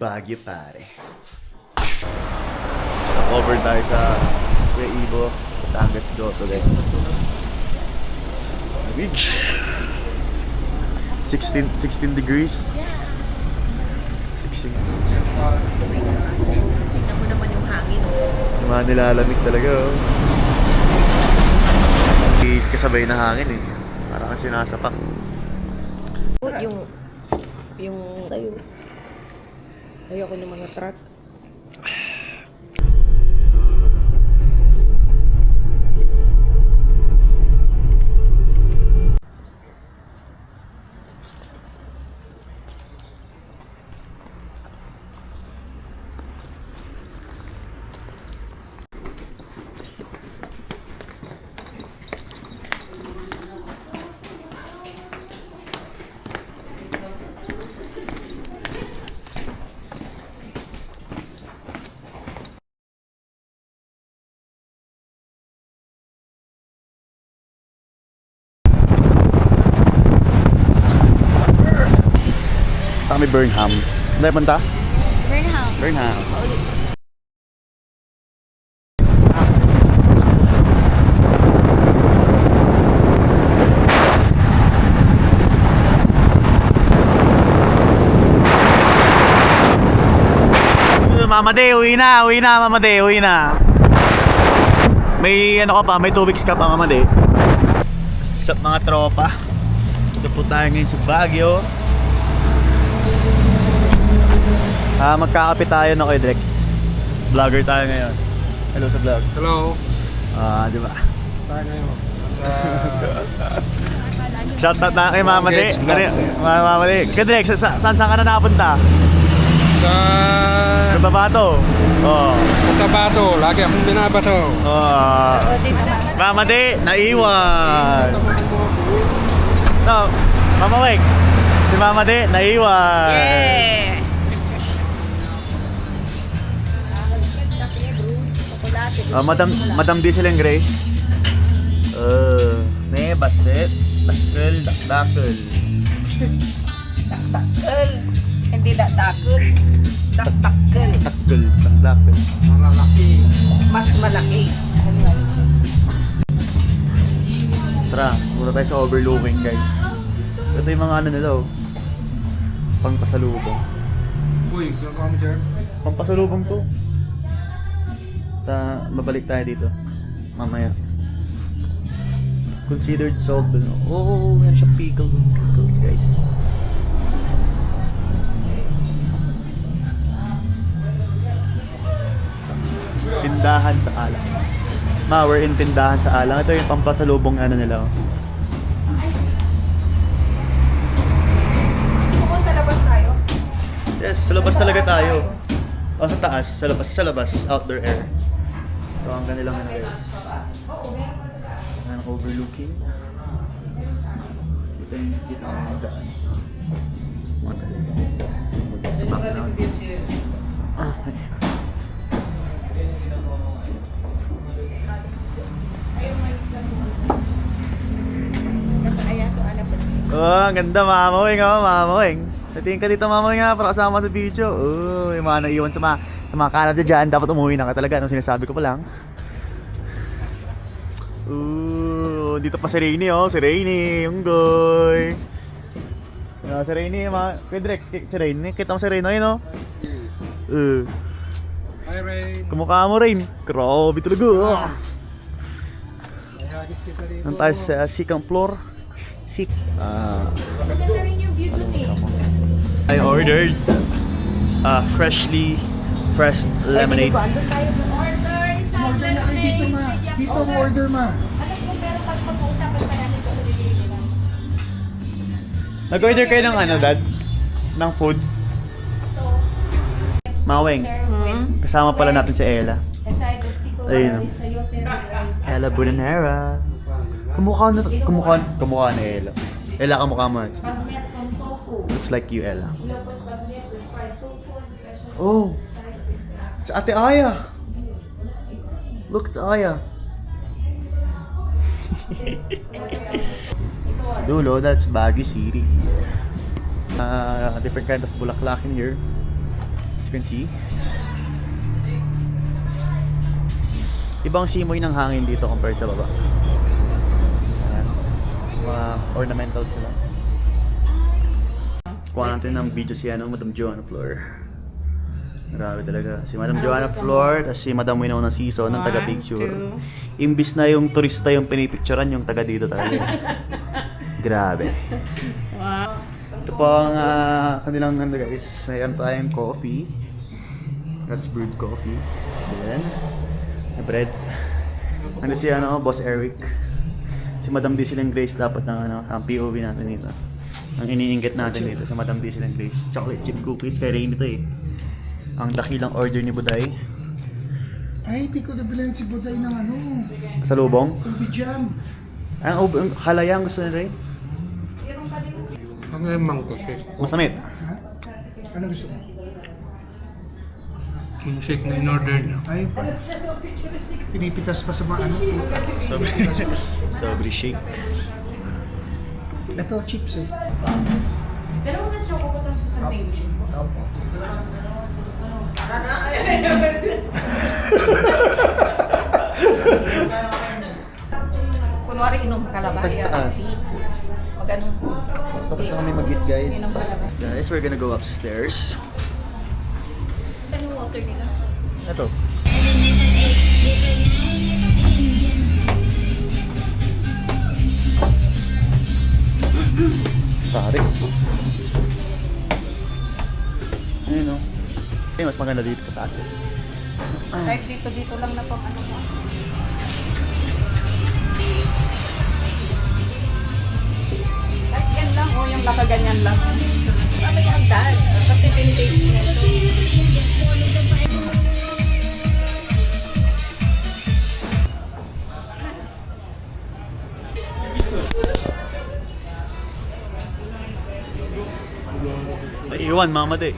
Baguio, pare. Stop-over tayo sa Ibo, Batangas Grotto din. Lamig. 16 degrees. 16. Tingnan mo naman yung hangin. Yung mga nilalamig talaga, oh. Kasabay na hangin eh. Parang sinasapak. Yung tayo. Ayoko ng mga truck. Kami Burnham. Hindi punta? Burnham. Burnham. Paulit. Mama De, uwi na, Mama De, uwi na. May ano ka pa, may 2 weeks ka pa, Mama De. Sa mga tropa, ito po tayo ngayon sa Baguio. Magkakape tayo na kay Drex. Vlogger tayo ngayon. Hello sa vlog. Hello. Di ba? Tayo ngayon. Shoutout na kay Mama De. Engaged vlogs, eh. Mama De. Kay Drex, saan ka na napunta? Sa Sa Tabato. Oh. Cotabato, lagi akong binabato. Oh. Mama De, naiwan. No, Mama Weng. Si Mama De, naiwan. Yeah! Madam Diesel and Grace. May baset, dakkel, dakdakkel. Dakdakkel. Hindi dakdakkel. Dakdakkel. Dakkel, dakdakkel. Malalaki. Mas malaki. Tara, muna tayo sa overlooking, guys. Ito yung mga ano nila, oh. Pangpasalubong. Uy, yung kami dyan. Pampasalubong to. Babalik tayo dito mamaya. Considered salt dun. Oh, yan siya pickles, guys. Tindahan sa alang. We're in tindahan sa alang. Ito yung pampasalubong ano nila, oh. Kung sa labas tayo? Yes, sa labas talaga tayo. O sa taas, sa labas, outdoor air. So ang kanilang ano, guys. Ang overlooking. Kita ang daan. Sa background. Okay. Oh, ang ganda, Mama Weng, oh, Mama Weng. Natingin ka dito, Mama Weng, ha, para kasama sa video. Oh, yung mga naiwan sa mga Canada dyan, dapat umuwi na ka talaga. Anong sinasabi ko pa lang. Dito pa si Rainy, oh. Si Rainy, yung goy. Si Rainy, Kuya Drex, si Rainy. Kita mo si Rainy, ayun, oh. Hi, Rain. Kumukha mo, Rain. Grabe talaga, oh. Hayagit kita rito. Nang tayo sa second floor. Maganda rin yung view dun eh. I ordered freshly pressed lemonade. Andun tayo. Order isang Order na kayo dito, ma. Dito mo order, ma. Ano kung meron pag pag-uusapan pa namin ito sa bibili nila? Nag-order kayo ng ano, Dad? Ng food? Maweng. Kasama pala natin si Ella. Ayun. Ella Bunanera. Kumukha ni Ella. Ella, kamukha mo. Looks like you, Ella. Oh. It's Ate Aya. Look, it's Aya. Dulo, that's Baguio City. Different kind of bulaklak in here. you can see. Ibang simoy ng hangin dito compared sa baba. Ayan. Mga ornamentals sila. Kuha natin ng video si Madam Joanna Flor. Grabe talaga. Si Madam Joanna Flor, tapos si Madam Winona Season ng taga-picture. Imbis na yung turista yung pinipicturean, yung taga dito talaga. Grabe. Wow. Ito po ang kanilang guys. Mayroon tayong coffee. That's brewed coffee. Then, bread. Ano si Boss Eric. Si Madam Diesel and Grace dapat ang POV natin dito. Ang iniinggit natin dito sa Madam Diesel and Grace. Chocolate chip cookies kay Rain ito eh. Ang dakilang order ni Buday. Ay, di ko nabilan si Buday ng Salubong. Ubi jam. Ang halayang gusto ni Ray. Ano yung mango shake? Masamit. Ha? Ano gusto mo? Yung shake na in-order niyo. Ay, pa. Pinipitas pa sa mga Sobri shake. Ito, chips eh. Dalawa nga choco ko sa sabihin. Opo. Kunwari inom ka lang ba? Taas. Magano? Tapos na kami mag-eat guys. Guys, we're gonna go upstairs. Saan yung water nila? Ito. Pare. Ayun o. Ayun, mas maganda dito sa taas eh. Kahit dito lang na pang ano mo. Kahit yan lang o yung nakaganyan lang. Ano yung dad? Kasi vintage na ito. Naiiwan, Mama Day.